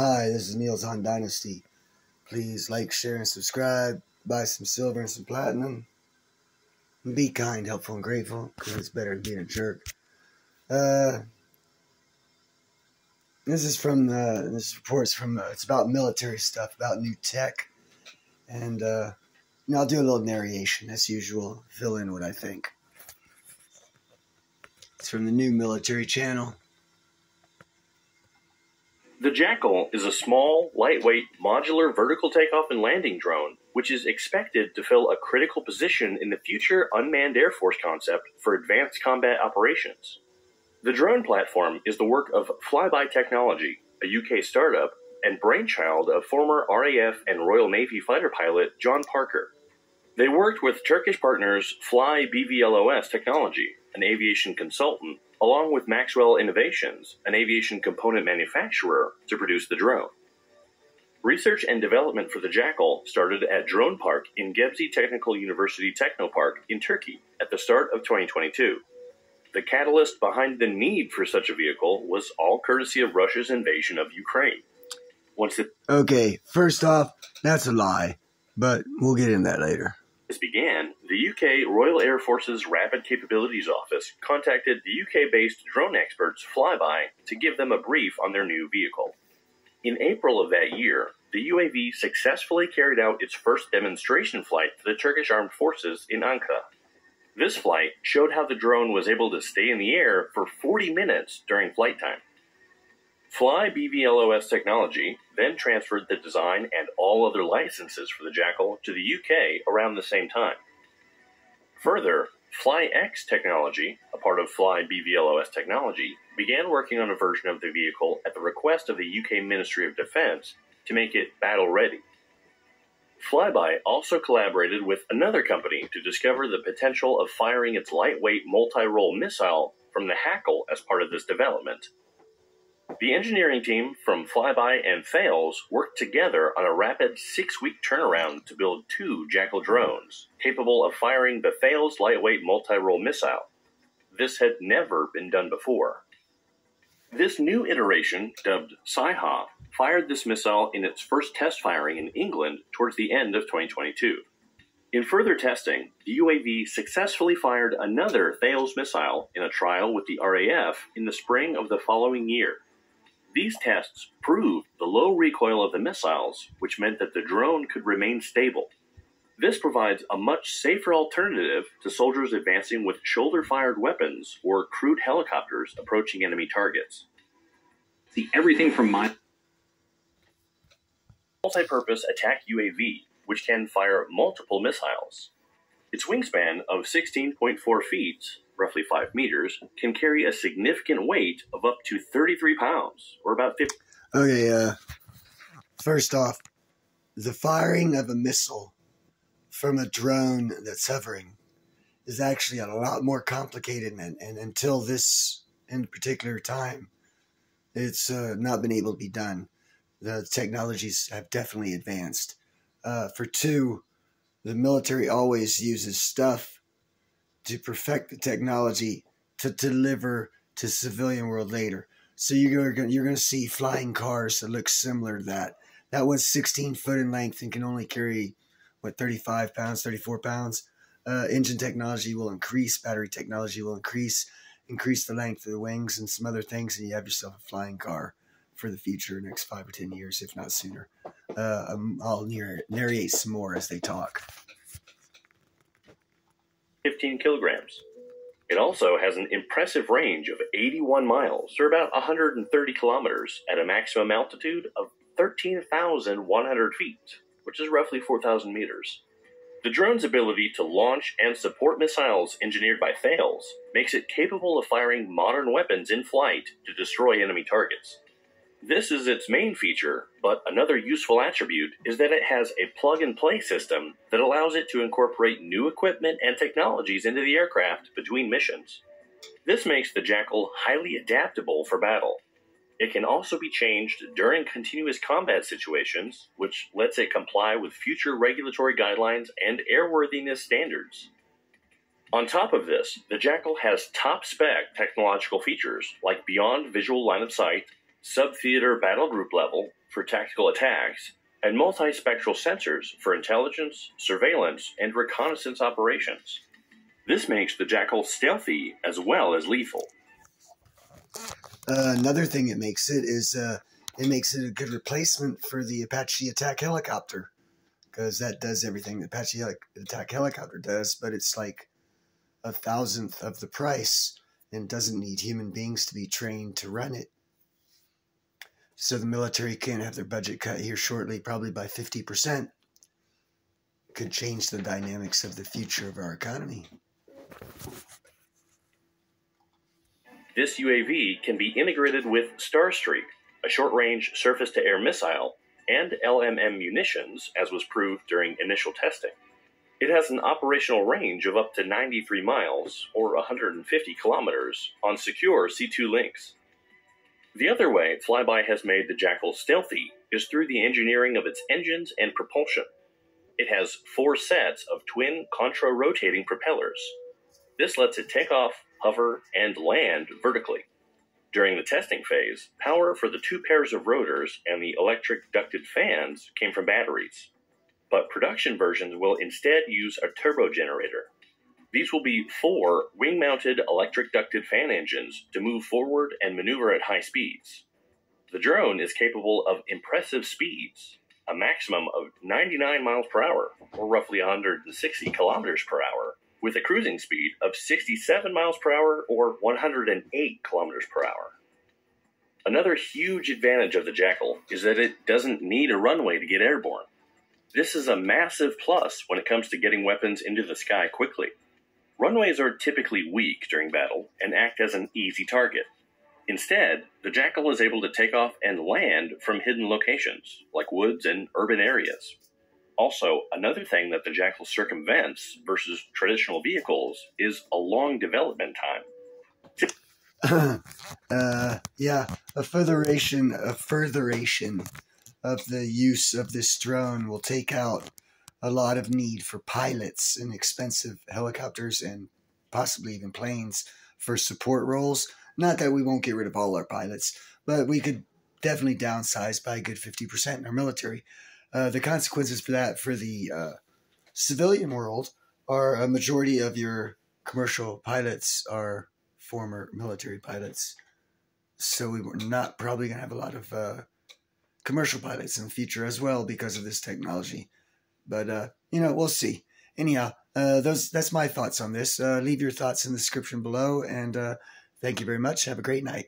Hi, this is Meals on Dynasty. Please like, share, and subscribe. Buy some silver and some platinum. And be kind, helpful, and grateful, because it's better than being a jerk. This report's from, it's about military stuff, about new tech. And I'll do a little narration, as usual, fill in what I think. It's from the new military channel. The Jackal is a small, lightweight, modular vertical takeoff and landing drone, which is expected to fill a critical position in the future unmanned Air Force concept for advanced combat operations. The drone platform is the work of Flyby Technology, a UK startup, and brainchild of former RAF and Royal Navy fighter pilot John Parker. They worked with Turkish partners Fly BVLOS Technology, an aviation consultant, along with Maxwell Innovations, an aviation component manufacturer, to produce the drone. Research and development for the Jackal started at Drone Park in Gebze Technical University Technopark in Turkey at the start of 2022. The catalyst behind the need for such a vehicle was all courtesy of Russia's invasion of Ukraine. Okay, first off, that's a lie, but we'll get into that later. This began, the UK Royal Air Force's Rapid Capabilities Office contacted the UK-based drone experts Flyby to give them a brief on their new vehicle. In April of that year, the UAV successfully carried out its first demonstration flight for the Turkish Armed Forces in Ankara. This flight showed how the drone was able to stay in the air for 40 minutes during flight time. Fly BVLOS Technology then transferred the design and all other licenses for the Jackal to the UK around the same time. Further, FlyX Technology, a part of Fly BVLOS Technology, began working on a version of the vehicle at the request of the UK Ministry of Defence to make it battle-ready. Flyby also collaborated with another company to discover the potential of firing its lightweight multi-role missile from the Hackle as part of this development. The engineering team from Flyby and Thales worked together on a rapid 6-week turnaround to build 2 Jackal drones, capable of firing the Thales lightweight multi-role missile. This had never been done before. This new iteration, dubbed Saiha, fired this missile in its first test firing in England towards the end of 2022. In further testing, the UAV successfully fired another Thales missile in a trial with the RAF in the spring of the following year. These tests proved the low recoil of the missiles, which meant that the drone could remain stable. This provides a much safer alternative to soldiers advancing with shoulder-fired weapons or crewed helicopters approaching enemy targets. See everything from my multi-purpose attack UAV, which can fire multiple missiles. Its wingspan of 16.4 feet, roughly 5 meters, can carry a significant weight of up to 33 pounds, or about 50. Okay, first off, the firing of a missile from a drone that's hovering is actually a lot more complicated, and until this in particular time, it's not been able to be done. The technologies have definitely advanced. For 2, the military always uses stuff to perfect the technology to deliver to civilian world later. So you're going to see flying cars that look similar to that. That one's 16 foot in length and can only carry, 35 pounds, 34 pounds. Engine technology will increase, battery technology will increase the length of the wings and some other things, and you have yourself a flying car for the future, next 5 or 10 years, if not sooner. I'll narrate some more as they talk. 15 kilograms. It also has an impressive range of 81 miles, or about 130 kilometers, at a maximum altitude of 13,100 feet, which is roughly 4,000 meters. The drone's ability to launch and support missiles engineered by Thales makes it capable of firing modern weapons in flight to destroy enemy targets. This is its main feature, but another useful attribute is that it has a plug-and-play system that allows it to incorporate new equipment and technologies into the aircraft between missions. This makes the Jackal highly adaptable for battle. It can also be changed during continuous combat situations, which lets it comply with future regulatory guidelines and airworthiness standards. On top of this, the Jackal has top-spec technological features like beyond visual line of sight, sub-theater battle group level for tactical attacks, and multispectral sensors for intelligence, surveillance, and reconnaissance operations. This makes the Jackal stealthy as well as lethal. Another thing it makes it is it makes it a good replacement for the Apache attack helicopter, because that does everything the Apache attack helicopter does, but it's like 1,000th of the price and doesn't need human beings to be trained to run it. So the military can have their budget cut here shortly, probably by 50%. Could change the dynamics of the future of our economy. This UAV can be integrated with Starstreak, a short-range surface-to-air missile, and LMM munitions, as was proved during initial testing. It has an operational range of up to 93 miles, or 150 kilometers, on secure C2 links. The other way Flyby has made the Jackal stealthy is through the engineering of its engines and propulsion. It has 4 sets of twin contra-rotating propellers. This lets it take off, hover, and land vertically. During the testing phase, power for the 2 pairs of rotors and the electric ducted fans came from batteries. But production versions will instead use a turbogenerator. These will be 4 wing-mounted electric ducted fan engines to move forward and maneuver at high speeds. The drone is capable of impressive speeds, a maximum of 99 miles per hour, or roughly 160 kilometers per hour, with a cruising speed of 67 miles per hour, or 108 kilometers per hour. Another huge advantage of the Jackal is that it doesn't need a runway to get airborne. This is a massive plus when it comes to getting weapons into the sky quickly. Runways are typically weak during battle and act as an easy target. Instead, the Jackal is able to take off and land from hidden locations, like woods and urban areas. Also, another thing that the Jackal circumvents versus traditional vehicles is a long development time. Yeah, a furtheration of the use of this drone will take out a lot of need for pilots in expensive helicopters and possibly even planes for support roles. Not that we won't get rid of all our pilots, but we could definitely downsize by a good 50% in our military. The consequences for that for the civilian world are a majority of your commercial pilots are former military pilots. So we're not probably going to have a lot of commercial pilots in the future as well because of this technology. But, we'll see. Anyhow, that's my thoughts on this. Leave your thoughts in the description below, and thank you very much. Have a great night.